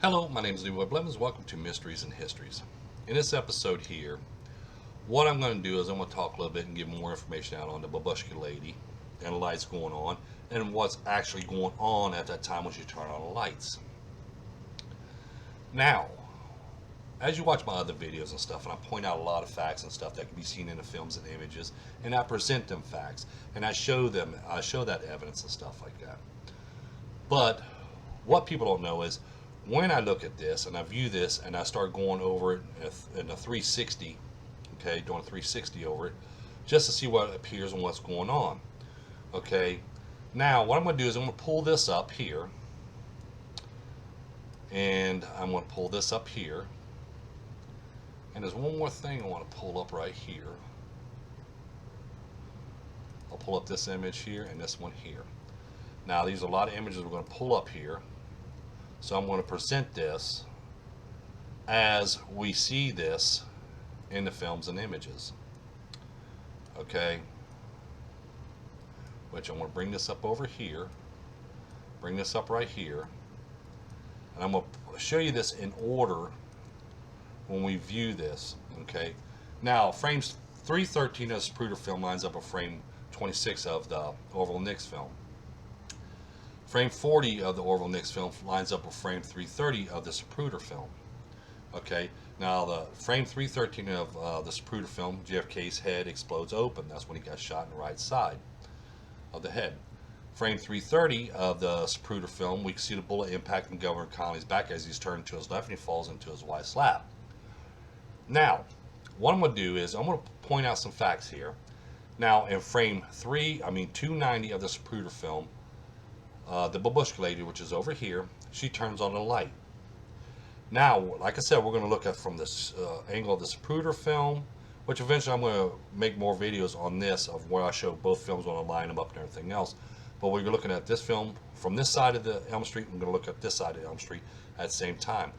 Hello, my name is Leroy Blevins. Welcome to Mysteries and Histories. In this episode here, what I'm going to do is I'm going to talk a little bit and give more information out on the babushka lady and the lights going on and what's actually going on at that time when she turned on the lights. Now, as you watch my other videos and stuff, and I point out a lot of facts and stuff that can be seen in the films and images, and I present them facts, and I show that evidence and stuff like that. But what people don't know is when I look at this and I view this and I start going over it in a 360, okay, doing a 360 over it, just to see what appears and what's going on. Okay, now what I'm going to do is I'm going to pull this up here, and I'm going to pull this up here, and there's one more thing I want to pull up right here. I'll pull up this image here and this one here. Now these are a lot of images we're going to pull up here, so I'm going to present this as we see this in the films and images. Okay, which I'm going to bring this up over here, bring this up right here, and I'm going to show you this in order when we view this. Okay, now frames 313 of the Zapruder film lines up with frame 26 of the Orville Nix film. Frame 40 of the Orville Nix film lines up with frame 330 of the Zapruder film. Okay, now the frame 313 of the Zapruder film, JFK's head explodes open. That's when he got shot in the right side of the head. Frame 330 of the Zapruder film, we can see the bullet impacting Governor Connolly's back as he's turned to his left and he falls into his wife's lap. Now, what I'm going to do is I'm going to point out some facts here. Now, in frame 290 of the Zapruder film, the babushka lady, which is over here, she turns on the light. Now, like I said, we're going to look at from this angle of the Zapruder film, which eventually I'm going to make more videos on this of where I show both films when I line them up and everything else. But we're looking at this film from this side of the Elm Street. I'm going to look at this side of Elm Street at the same time.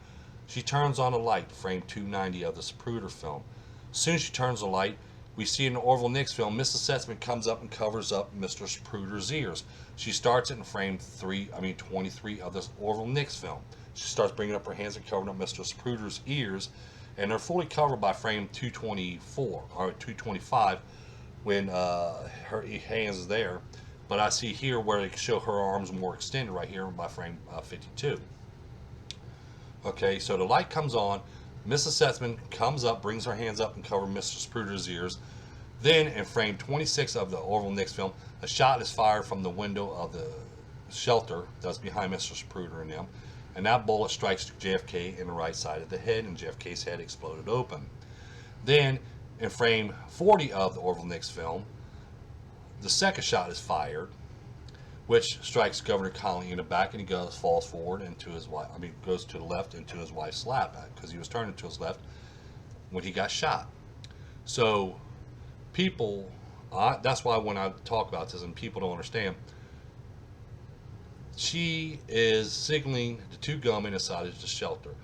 She turns on the light, frame 290 of the Zapruder film. As soon as she turns the light, we see in the Orville Nix film, Mrs. Setzman comes up and covers up Mr. Zapruder's ears. She starts it in frame 23 of the Orville Nix film. She starts bringing up her hands and covering up Mr. Zapruder's ears, and they're fully covered by frame 224 or 225 when her hands is there. But I see here where they show her arms more extended right here by frame 52. Okay, so the light comes on. Mrs. Setzman comes up, brings her hands up and covers Mr. Zapruder's ears. Then in frame 26 of the Orville Nix film, a shot is fired from the window of the shelter that's behind Mr. Zapruder and them, and that bullet strikes JFK in the right side of the head, and JFK's head exploded open. Then in frame 40 of the Orville Nix film, the second shot is fired, which strikes Governor Connolly in the back, and he falls forward into his wife. Goes to the left into his wife's lap because he was turning to his left when he got shot. So, people, that's why when I talk about this and people don't understand, she is signaling the two gunmen inside of the shelter.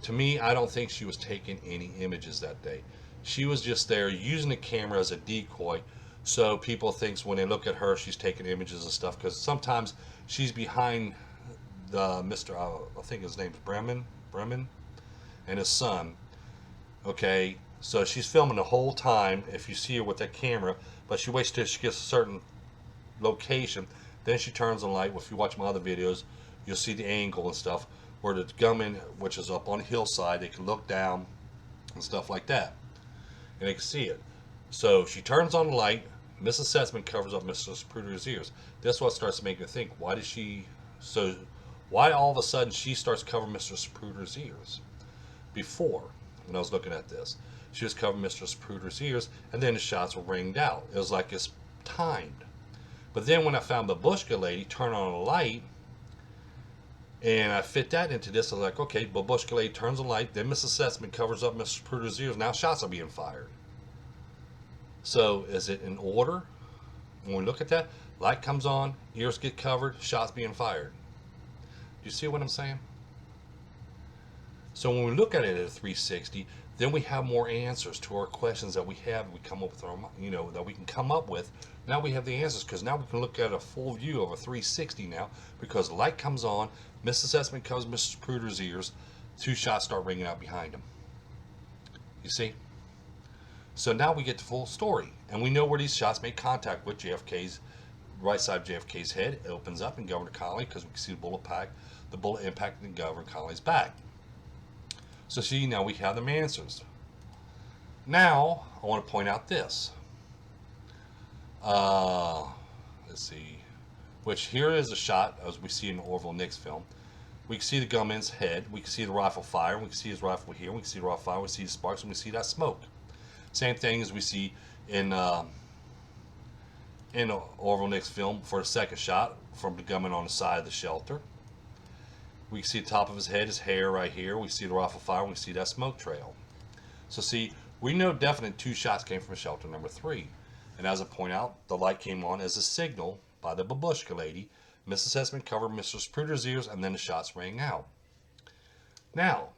To me, I don't think she was taking any images that day. She was just there using the camera as a decoy. So people think when they look at her, she's taking images and stuff, because sometimes she's behind the Mr. I think his name's Bremen, and his son. Okay, so she's filming the whole time. If you see her with that camera, but she waits till she gets a certain location, then she turns on the light. If you watch my other videos, you'll see the angle and stuff where the gunman, which is up on the hillside, they can look down and stuff like that, and they can see it. So she turns on the light. Mrs. Setzman covers up Mr. Zapruder's ears. That's what starts to make me think, why all of a sudden she starts covering Mr. Zapruder's ears? Before, when I was looking at this, she was covering Mr. Zapruder's ears, and then the shots were ringed out. It was like it's timed. But then when I found the babushka lady turn on a light, and I fit that into this, I was like, okay, babushka lady turns on the light, then Mrs. Setzman covers up Mr. Zapruder's ears, now shots are being fired. So is it in order? When we look at that, light comes on, ears get covered, shots being fired. Do you see what I'm saying? So when we look at it at a 360, then we have more answers to our questions that we have. We come up with our, that we can come up with. Now we have the answers because now we can look at a full view of a 360 now because the light comes on, Mrs. Esmond covers Mr. Zapruder's ears, 2 shots start ringing out behind him. You see? So now we get the full story, and we know where these shots make contact with JFK's right side of JFK's head. It opens up in Governor Connolly because we can see the bullet impacted in Governor Connolly's back. So see, now we have them answers. Now I want to point out this. Let's see. Which here is a shot as we see in the Orville Nix film. We can see the gunman's head. We can see the rifle fire. We can see his rifle here. We can see the rifle fire. We see the sparks, and we see that smoke. Same thing as we see in the Orville Nix film for the second shot from the gunman on the side of the shelter. We can see the top of his head, his hair right here. We see the rifle fire. And we see that smoke trail. So see, we know definite 2 shots came from shelter number 3. And as I point out, the light came on as a signal by the babushka lady. Mrs. Esmond covered Mr. Zapruder's ears, and then the shots rang out. Now,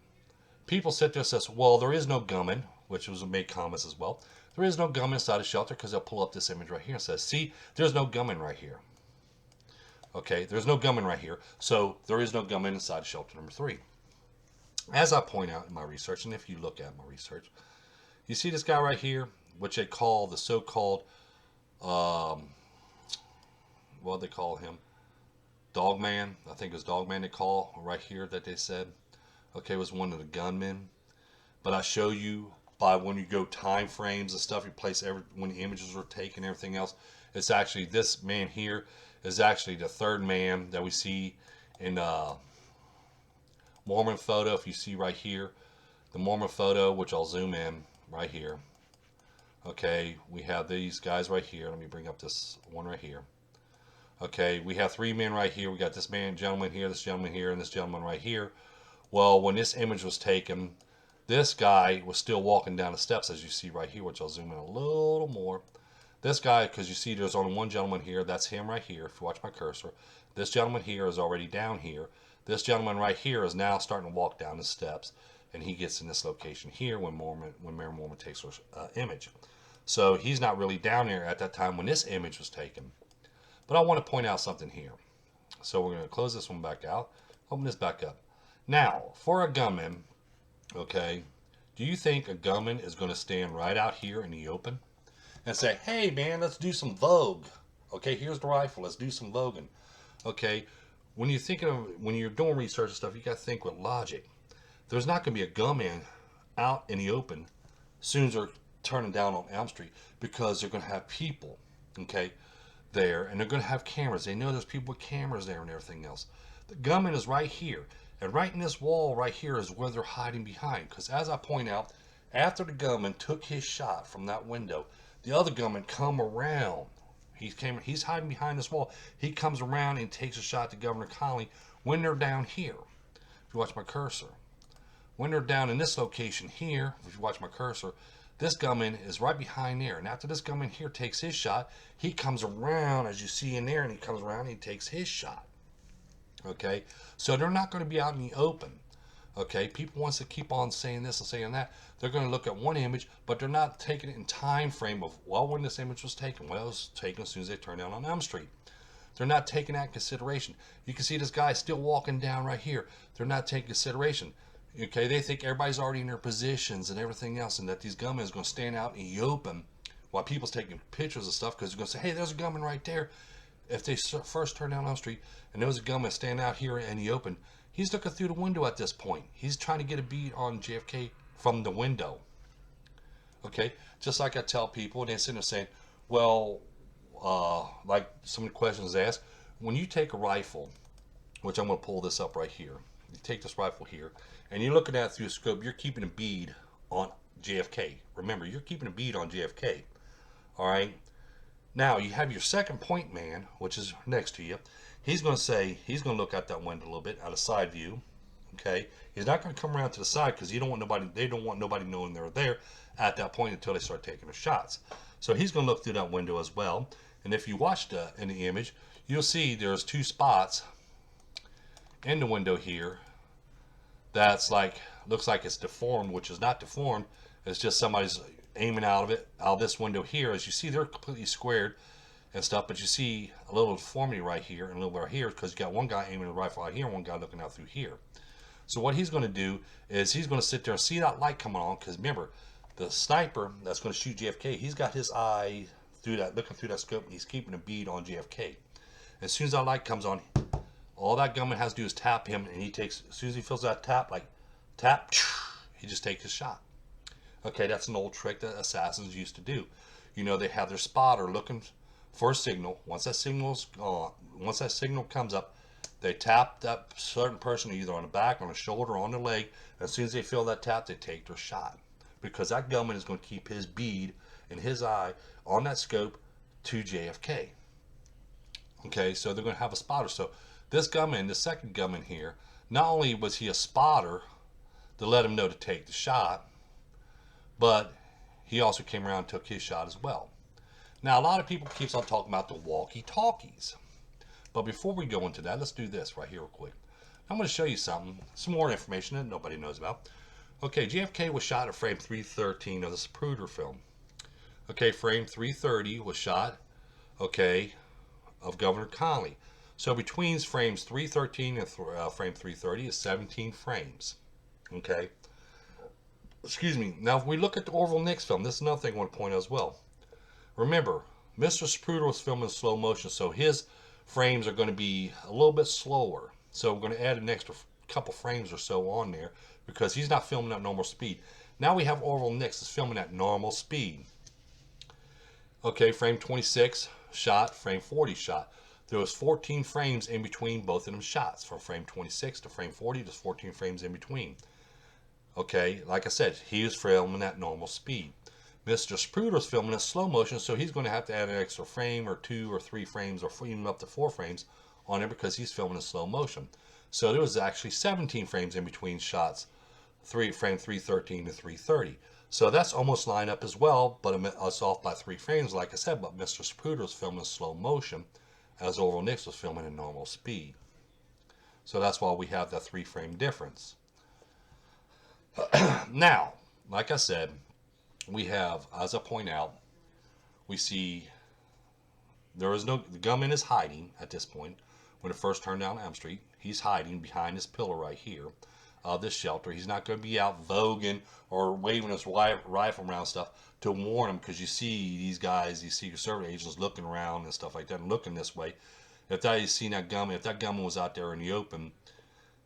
people said to us, well, there is no gunman, which was made comments as well. There is no gunman inside the shelter because they'll pull up this image right here and says, see, there's no gunman right here. Okay, there's no gunman right here, so there is no gunman inside shelter number 3. As I point out in my research, and if you look at my research, you see this guy right here, which they call the so-called, what do they call him? Dogman. I think it was Dogman they call right here that they said. Okay, was one of the gunmen. But I show you by when you go time frames and stuff, you place when the images were taken, everything else. It's actually this man here is actually the 3rd man that we see in Mormon photo. If you see right here, the Mormon photo, which I'll zoom in right here. Okay, we have these guys right here. Let me bring up this one right here. Okay, we have 3 men right here. We got this gentleman here, this gentleman here, and this gentleman right here. Well, when this image was taken, this guy was still walking down the steps, as you see right here, which I'll zoom in a little more. This guy, because you see there's only one gentleman here, that's him right here, if you watch my cursor. This gentleman here is already down here. This gentleman right here is now starting to walk down the steps, and he gets in this location here when Mary Mormon takes her image. So he's not really down there at that time when this image was taken. But I want to point out something here. So we're going to close this one back out, open this back up. Now, for a gunman, okay, do you think a gunman is going to stand right out here in the open and say, hey man, let's do some vogue? Okay, here's the rifle, let's do some voguing. Okay, when you're doing research and stuff, you got to think with logic. There's not going to be a gunman out in the open as soon as they're turning down on Elm Street, because they're going to have people, okay, there, and they're going to have cameras. They know there's people with cameras there and everything else. The gunman is right here, and right in this wall right here is where they're hiding behind, because as I point out, after the gunman took his shot from that window, the other gunman come around. He's hiding behind this wall. He comes around and takes a shot to Governor Connolly when they're down here. If you watch my cursor, when they're down in this location here, if you watch my cursor, this gunman is right behind there. And after this gunman here takes his shot, he comes around, as you see in there, and he comes around and he takes his shot. Okay, so they're not going to be out in the open. Okay, people wants to keep on saying this and saying that. They're going to look at one image, but they're not taking it in time frame of, well, when this image was taken. Well, it was taken as soon as they turned down on Elm Street. They're not taking that in consideration. You can see this guy still walking down right here. They're not taking consideration. Okay, they think everybody's already in their positions and everything else, and that these gunmen is going to stand out in the open while people's taking pictures of stuff, because they're going to say, hey, there's a gunman right there. If they first turn down Elm Street and there's a gunman standing out here in the open, he's looking through the window at this point. He's trying to get a bead on JFK from the window. Okay, just like I tell people, and they're sitting there saying, well, like some of the questions asked, when you take a rifle, which I'm going to pull this up right here, you take this rifle here, and you're looking at it through a scope, you're keeping a bead on JFK. Remember, you're keeping a bead on JFK. All right. Now, you have your second point man, which is next to you. He's going to look out that window a little bit, out of side view. Okay. He's not going to come around to the side, because they don't want nobody knowing they're there at that point until they start taking their shots. So he's going to look through that window as well. And if you watched in the image, you'll see there's 2 spots in the window here that's like, looks like it's deformed, which is not deformed. It's just somebody's aiming out of it, out of this window here. As you see, they're completely squared and stuff, but you see a little deformity right here and a little bit right here because you got one guy aiming a rifle out here and one guy looking out through here. So what he's going to do is he's going to sit there and see that light coming on, because remember, the sniper that's going to shoot JFK, he's got his eye through that, looking through that scope, and he's keeping a bead on JFK. As soon as that light comes on, all that gunman has to do is tap him, and he takes, as soon as he feels that tap, like tap, he just takes his shot. Okay, that's an old trick that assassins used to do. You know, they have their spotter looking for a signal. Once that signal's gone, once that signal comes up, they tap that certain person either on the back, on the shoulder, or on the leg. As soon as they feel that tap, they take their shot, because that gunman is going to keep his bead and his eye on that scope to JFK. Okay, so they're going to have a spotter. So this gunman, the second gunman here, not only was he a spotter to let him know to take the shot, but he also came around and took his shot as well. Now, a lot of people keeps on talking about the walkie-talkies. But before we go into that, let's do this right here real quick. I'm going to show you something, some more information that nobody knows about. Okay, JFK was shot at frame 313 of the Zapruder film. Okay, frame 330 was shot, okay, of Governor Connolly. So between frames 313 and frame 330 is 17 frames. Okay. Excuse me. Now, if we look at the Orville Nix film, this is another thing I want to point out as well. Remember, Mr. Zapruder was filming in slow motion, so his frames are going to be a little bit slower. So we're going to add an extra couple frames or so on there, because he's not filming at normal speed. Now we have Orville Nix is filming at normal speed. Okay, frame 26 shot, frame 40 shot. There was 14 frames in between both of them shots. From frame 26 to frame 40, there's 14 frames in between. Okay, like I said, he is filming at normal speed. Mr. Zapruder's filming in slow motion, so he's going to have to add an extra frame or 2 or 3 frames, or even up to 4 frames on it, because he's filming in slow motion. So there was actually 17 frames in between shots, frame 313 to 330. So that's almost lined up as well, but it's off by 3 frames, like I said. But Mr. Zapruder was filming in slow motion, as Orville Nix was filming in normal speed. So that's why we have that 3 frame difference. Now, like I said, we have, as I point out, we see there is no, the gunman is hiding at this point. When it first turned down Elm Street, he's hiding behind this pillar right here of this shelter. He's not going to be out voguing or waving his rifle around stuff to warn him, because you see these guys, these Secret Service agents looking around and stuff like that, and looking this way. If they had seen that gunman, if that gunman was out there in the open,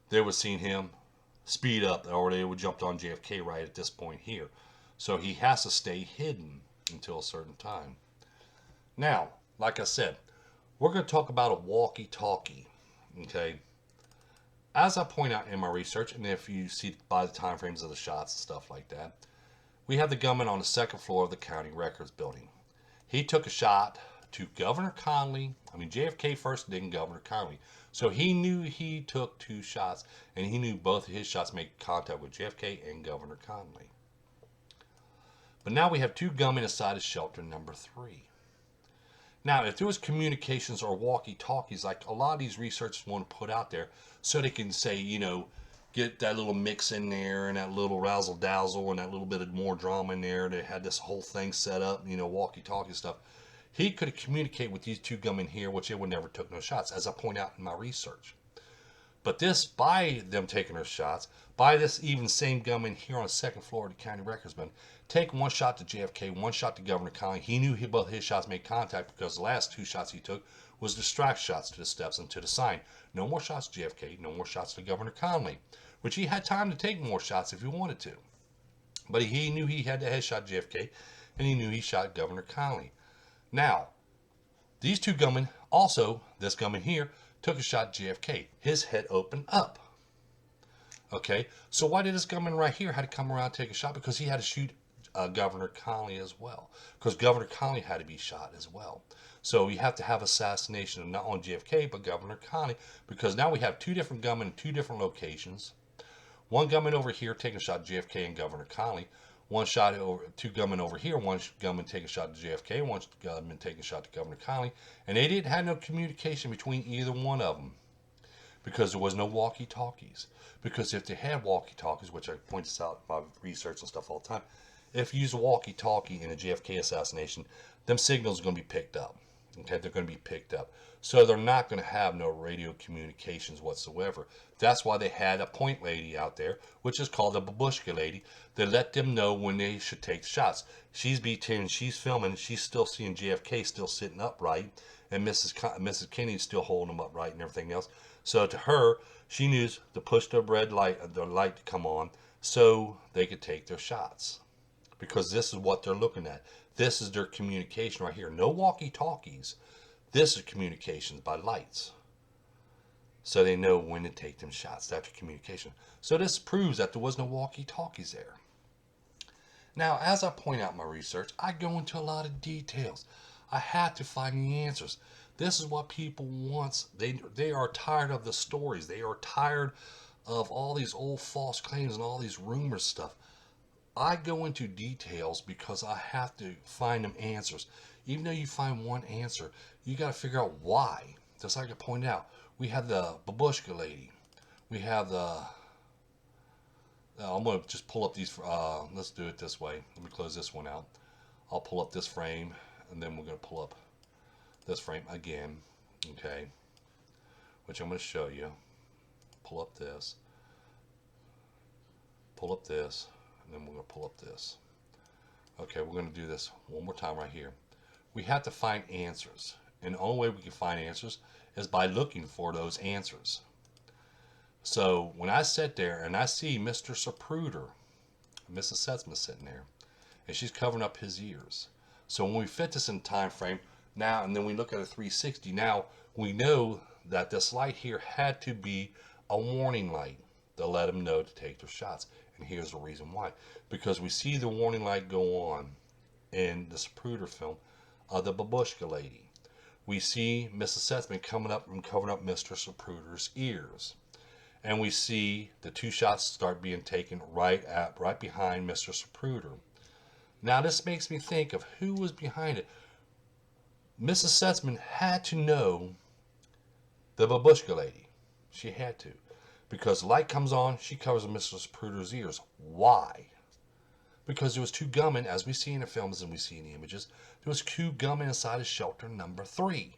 they would have seen him speed up, or they would jump on JFK right at this point here. So he has to stay hidden until a certain time. Now, like I said, we're going to talk about a walkie-talkie. Okay. As I point out in my research, and if you see by the time frames of the shots and stuff like that, we have the gunman on the 2nd floor of the county records building. He took a shot to Governor Connolly. I mean, JFK first, then Governor Connolly. So he knew he took 2 shots, and he knew both of his shots made contact with JFK and Governor Connolly. But now we have 2 gunmen inside of shelter number 3. Now, if there was communications or walkie-talkies, like a lot of these researchers want to put out there, so they can say, you know, get that little mix in there and that little razzle-dazzle and that little bit of more drama in there. They had this whole thing set up, you know, walkie-talkie stuff. He could communicate with these 2 gunmen here, which they would never took no shots, as I point out in my research. But this, by them taking their shots, by this even same gunman here on the 2nd floor of the county records building, take 1 shot to JFK, 1 shot to Governor Connolly. He knew both his shots made contact, because the last 2 shots he took was distract shots to the steps and to the sign. No more shots to JFK, no more shots to Governor Connolly, which he had time to take more shots if he wanted to. But he knew he had to headshot JFK, and he knew he shot Governor Connolly. Now, these 2 gunmen, also this gunman here, took a shot at JFK. His head opened up. Okay, so why did this gunman right here had to come around and take a shot? Because he had to shoot Governor Connolly as well. Because Governor Connolly had to be shot as well. So you have to have assassination of not only JFK, but Governor Connolly. Because now we have 2 different gunmen in 2 different locations. 1 gunman over here taking a shot at JFK and Governor Connolly. 1 shot over, 2 gunmen over here. 1 gunman taking a shot to JFK. 1 gunman taking a shot to Governor Connolly. And they didn't have no communication between either one of them. because there was no walkie-talkies. Because if they had walkie-talkies, which I point this out in my research and stuff all the time, if you use a walkie-talkie in a JFK assassination, them signals are going to be picked up. Okay, they're going to be picked up. So they're not going to have no radio communications whatsoever. That's why they had a point lady out there, which is called a babushka lady, that let them know when they should take shots. She's B-10, she's filming, she's still seeing JFK still sitting upright, and Mrs. Kennedy's still holding him upright and everything else. So to her, she knew to push the light to come on so they could take their shots. Because this is what they're looking at. This is their communication right here. No walkie-talkies. This is communications by lights. So they know when to take them shots. That's communication. So this proves that there was no walkie-talkies there. Now, as I point out in my research, I go into a lot of details. I had to find the answers. This is what people want. They are tired of the stories. They are tired of all these old false claims and all these rumors stuff. I go into details because I have to find them answers. Even though you find one answer, you got to figure out why. Just like I pointed out, we have the babushka lady. We have the... I'm going to just pull up these... let's do it this way. Let me close this one out. I'll pull up this frame, and then we're going to pull up this frame again. Okay. Which I'm going to show you. Pull up this. Pull up this. And then we're going to pull up this. Okay, we're going to do this one more time right here. We have to find answers. And the only way we can find answers is by looking for those answers. So when I sit there and I see Mr. Zapruder, Mrs. Setzman sitting there, and she's covering up his ears. So when we fit this in time frame now, and then we look at a 360, now we know that this light here had to be a warning light to let them know to take their shots. And here's the reason why. Because we see the warning light go on in the Zapruder film of the babushka lady. We see Mrs. Setzman coming up and covering up Mr. Zapruder's ears. And we see the two shots start being taken right behind Mr. Zapruder. Now this makes me think of who was behind it. Mrs. Setzman had to know the babushka lady. She had to. Because the light comes on, she covers Mr. Zapruder's ears. Why? Because there was two gunmen, as we see in the films and we see in the images, there was two gunmen inside of shelter number 3.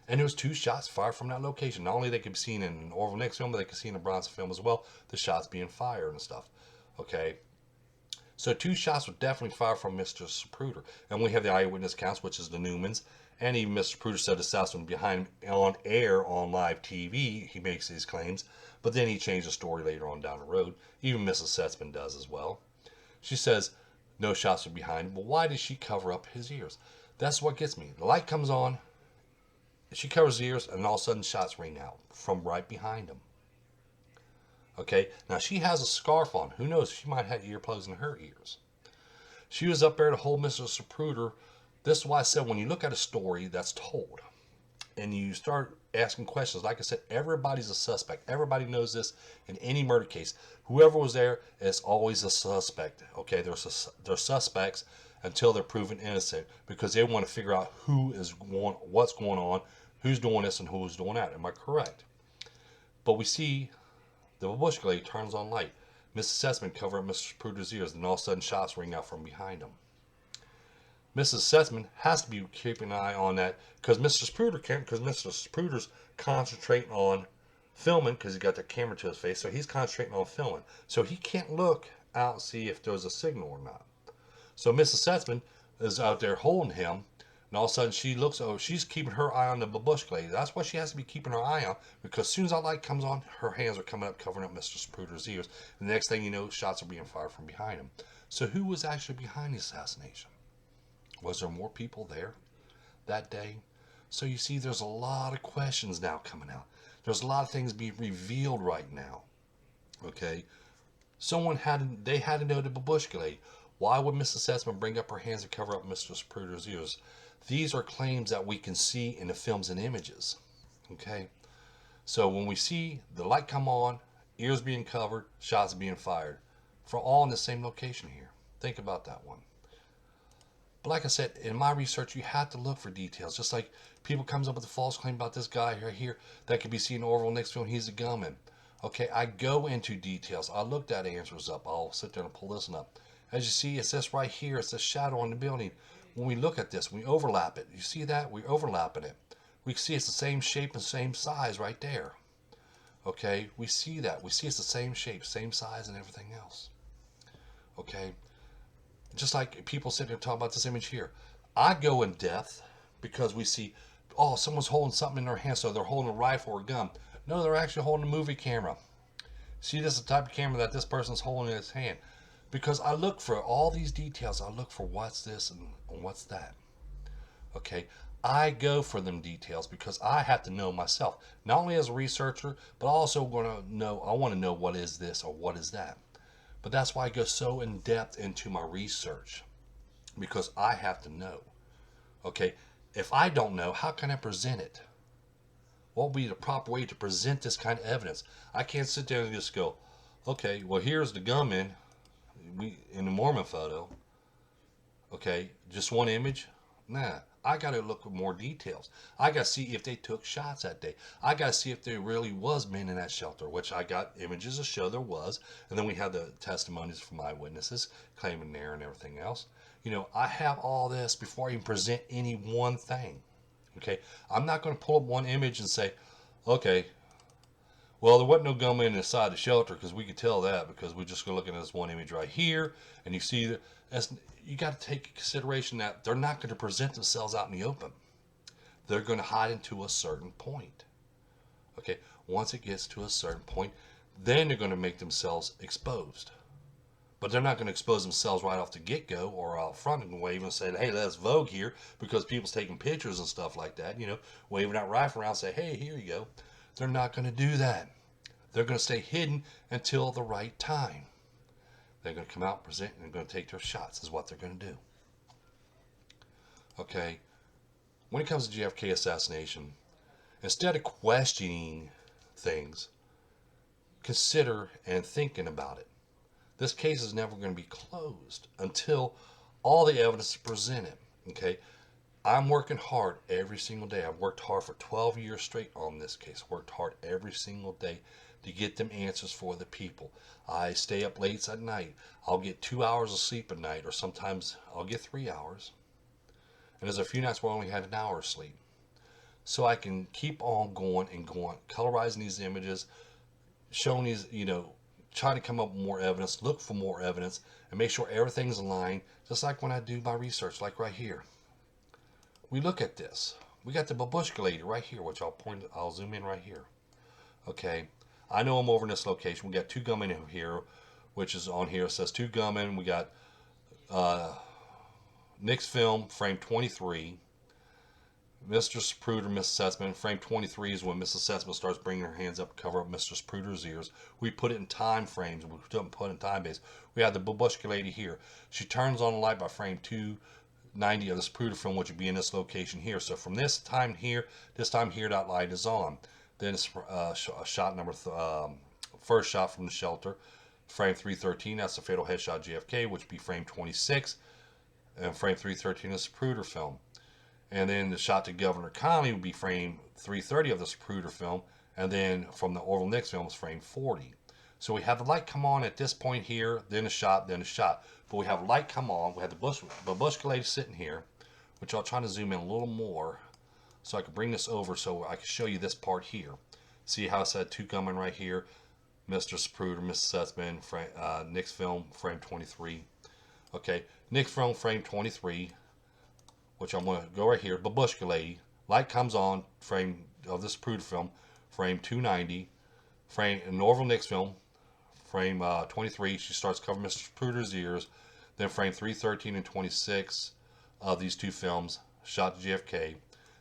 And there was 2 shots fired from that location. Not only they could be seen in Orville Nick's film, but they could see in the Bronson film as well, the shots being fired and stuff. Okay? So 2 shots were definitely fired from Mr. Zapruder. And we have the eyewitness accounts, which is the Newmans. And even Mr. Zapruder said the South's been behind on air on live TV. He makes these claims. But then he changed the story later on down the road. Even Mrs. Setzman does as well. She says no shots were behind him. But why did she cover up his ears? That's what gets me. The light comes on. She covers his ears, and all of a sudden shots ring out from right behind him. Okay, now she has a scarf on. Who knows? She might have earplugs in her ears. She was up there to hold Mr. Zapruder. This is why I said when you look at a story that's told, and you start asking questions, like I said, everybody's a suspect. Everybody knows this in any murder case. Whoever was there is always a suspect. Okay, they're suspects until they're proven innocent because they want to figure out what's going on, who's doing this and who's doing that. Am I correct? But we see the babushka lady turns on light. Mrs. Setzman covered up Mr. Zapruder's ears, and all of a sudden shots ring out from behind him. Mrs. Setzman has to be keeping an eye on that because Mr. Zapruder can't, because Mr. Zapruder's concentrating on filming because he's got the camera to his face, so he's concentrating on filming. So he can't look out and see if there's a signal or not. So Mrs. Setzman is out there holding him, and all of a sudden she looks over, she's keeping her eye on the babushka lady. That's what she has to be keeping her eye on, because as soon as that light comes on, her hands are coming up, covering up Mr. Zapruder's ears. And the next thing you know, shots are being fired from behind him. So who was actually behind the assassination? Was there more people there that day? So you see, there's a lot of questions now coming out. There's a lot of things being revealed right now. Okay? They had to know the babushka lady. Why would Mrs. Setzman bring up her hands and cover up Mr. Zapruder's ears? These are claims that we can see in the films and images. Okay? So when we see the light come on, ears being covered, shots being fired, for all in the same location here. Think about that one. But like I said, in my research, you have to look for details. Just like people comes up with a false claim about this guy right here that could be seen in Orville next film, he's a gunman. Okay, I go into details. I look that answers up. I'll sit there and pull this one up. As you see, it says right here, it's a shadow on the building. When we look at this, we overlap it. You see that? We're overlapping it. We see it's the same shape and same size right there. Okay, we see that. We see it's the same shape, same size, and everything else. Okay, just like people sitting there talking about this image here. I go in depth because we see, oh, someone's holding something in their hand, so they're holding a rifle or a gun. No, they're actually holding a movie camera. See, this is the type of camera that this person's holding in his hand. Because I look for all these details. I look for what's this and what's that. Okay, I go for them details because I have to know myself. Not only as a researcher, but also going to know, I want to know what is this or what is that. But that's why I go so in depth into my research. Because I have to know. Okay, if I don't know, how can I present it? What would be the proper way to present this kind of evidence? I can't sit there and just go, okay, well, here's the gunman in the Mormon photo. Okay, just one image? Nah, I got to look at more details. I got to see if they took shots that day. I got to see if there really was men in that shelter, which I got images to show there was. And then we have the testimonies from eyewitnesses claiming there and everything else. You know, I have all this before I even present any one thing. Okay, I'm not going to pull up one image and say, okay, well, there wasn't no gunman inside the shelter because we could tell that because we're just looking at this one image right here, and you see that you got to take consideration that they're not going to present themselves out in the open. They're going to hide into a certain point. Okay, once it gets to a certain point, then they're going to make themselves exposed. But they're not going to expose themselves right off the get-go or out front and wave and say, hey, let's vogue here, because people's taking pictures and stuff like that, you know, waving that rifle around and say, hey, here you go. They're not going to do that. They're going to stay hidden until the right time. They're going to come out, present, and they're going to take their shots is what they're going to do. Okay, when it comes to JFK assassination, instead of questioning things, consider and thinking about it. This case is never going to be closed until all the evidence is presented. Okay, I'm working hard every single day. I've worked hard for 12 years straight on this case. Worked hard every single day to get them answers for the people. I stay up late at night. I'll get 2 hours of sleep at night, or sometimes I'll get 3 hours. And there's a few nights where I only had an hour of sleep. So I can keep on going and going, colorizing these images, showing these, you know, try to come up with more evidence, look for more evidence, and make sure everything's in line, just like when I do my research, like right here. We look at this. We got the babushka lady right here, which I'll zoom in right here. Okay, I know I'm over in this location. We got two gunmen here, which is on here. It says two gunmen. We got Nick's film, frame 23. Mr. Spruder, Mrs. Setzman. Frame 23 is when Mrs. Setzman starts bringing her hands up to cover up Mr. Spruder's ears. We put it in time frames. We don't put it in time base. We have the babushka lady here. She turns on the light by frame 290 of the Spruder film, which would be in this location here. So from this time here, that light is on. Then it's shot number, first shot from the shelter. Frame 313, that's the fatal headshot JFK, which would be frame 26. And frame 313 is the Spruder film. And then the shot to Governor Connolly would be frame 330 of the Spruder film. And then from the Orville Nix film is frame 40. So we have the light come on at this point here, then a shot, then a shot. But we have light come on. We have the babushka lady sitting here, which I'll try to zoom in a little more so I can bring this over so I can show you this part here. See how I said two gunmen right here, Mr. Spruder, Mrs. Setzman, Nick's film, frame 23. Okay, Nick's film, frame 23. Which I'm going to go right here, babushka lady. Light comes on, frame of this Spruder film, frame 290. Frame in Orville Nix film, frame 23. She starts covering Mr. Spruder's ears. Then frame 313 and 26 of these two films, shot to JFK.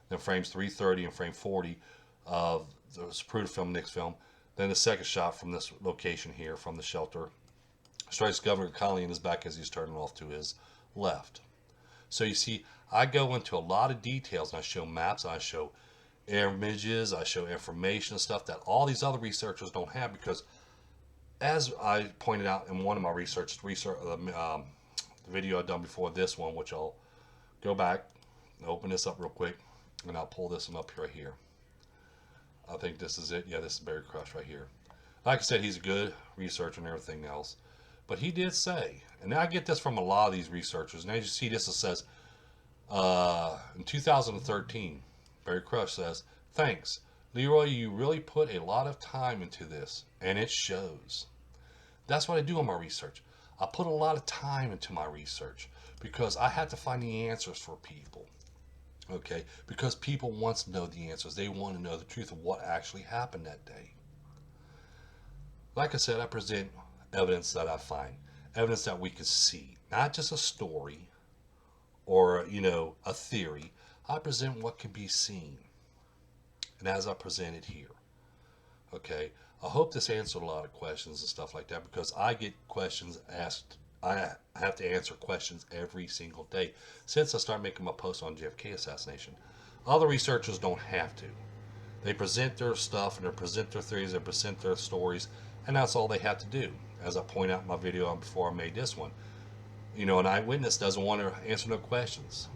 Then frames 330 and frame 40 of the Spruder film, Nix film. Then the second shot from this location here, from the shelter, strikes Governor Connolly in his back as he's turning off to his left. So you see, I go into a lot of details, and I show maps, and I show images, I show information and stuff that all these other researchers don't have, because as I pointed out in one of my the video I've done before this one, which I'll Go back, open this up real quick, and I'll pull this one up right here. I think this is it. Yeah, this is Barry Crush right here. Like I said, he's a good researcher and everything else. But he did say, and I get this from a lot of these researchers, and as you see this, it says, in 2013, Barry Crush says, "Thanks, Leroy, you really put a lot of time into this, and it shows." That's what I do on my research. I put a lot of time into my research because I had to find the answers for people. Okay? Because people want to know the answers. They want to know the truth of what actually happened that day. Like I said, I present evidence that I find, evidence that we can see, not just a story or, a theory. I present what can be seen. And as I present it here. Okay? I hope this answered a lot of questions and stuff like that, because I get questions asked. I have to answer questions every single day since I started making my posts on JFK assassination. Other researchers don't have to. They present their stuff and they present their theories, they present their stories, and that's all they have to do. As I point out in my video before I made this one, an eyewitness doesn't want to answer no questions.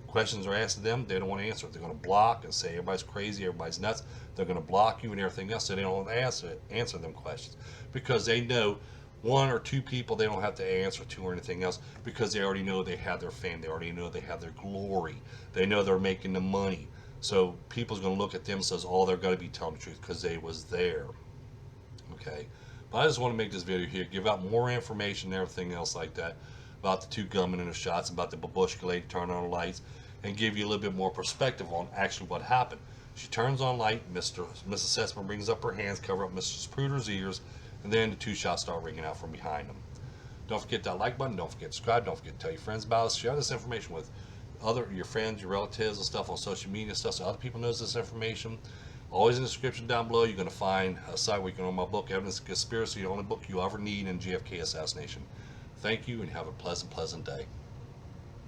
Questions are asked of them, they don't want to answer it. They're going to block and say everybody's crazy, everybody's nuts. They're going to block you and everything else, so they don't answer them questions, because they know one or two people they don't have to answer to or anything else, because they already know they have their fame, they already know they have their glory, they know they're making the money. So people's going to look at them and says, oh, they're going to be telling the truth because they was there. Okay, but I just want to make this video here, give out more information and everything else like that about the two gunmen and the shots, about the babushka lady turning on the lights, and give you a little bit more perspective on actually what happened. She turns on light, Mrs. Sessman brings up her hands, cover up Mr. Spruder's ears, and then the two shots start ringing out from behind them. Don't forget that like button, don't forget to subscribe, don't forget to tell your friends about us, share this information with your friends, your relatives, and stuff on social media and stuff, so other people knows this information. Always in the description down below, you're going to find a site where you can own my book, Evidence of Conspiracy, the only book you ever need in JFK assassination. Thank you, and have a pleasant day.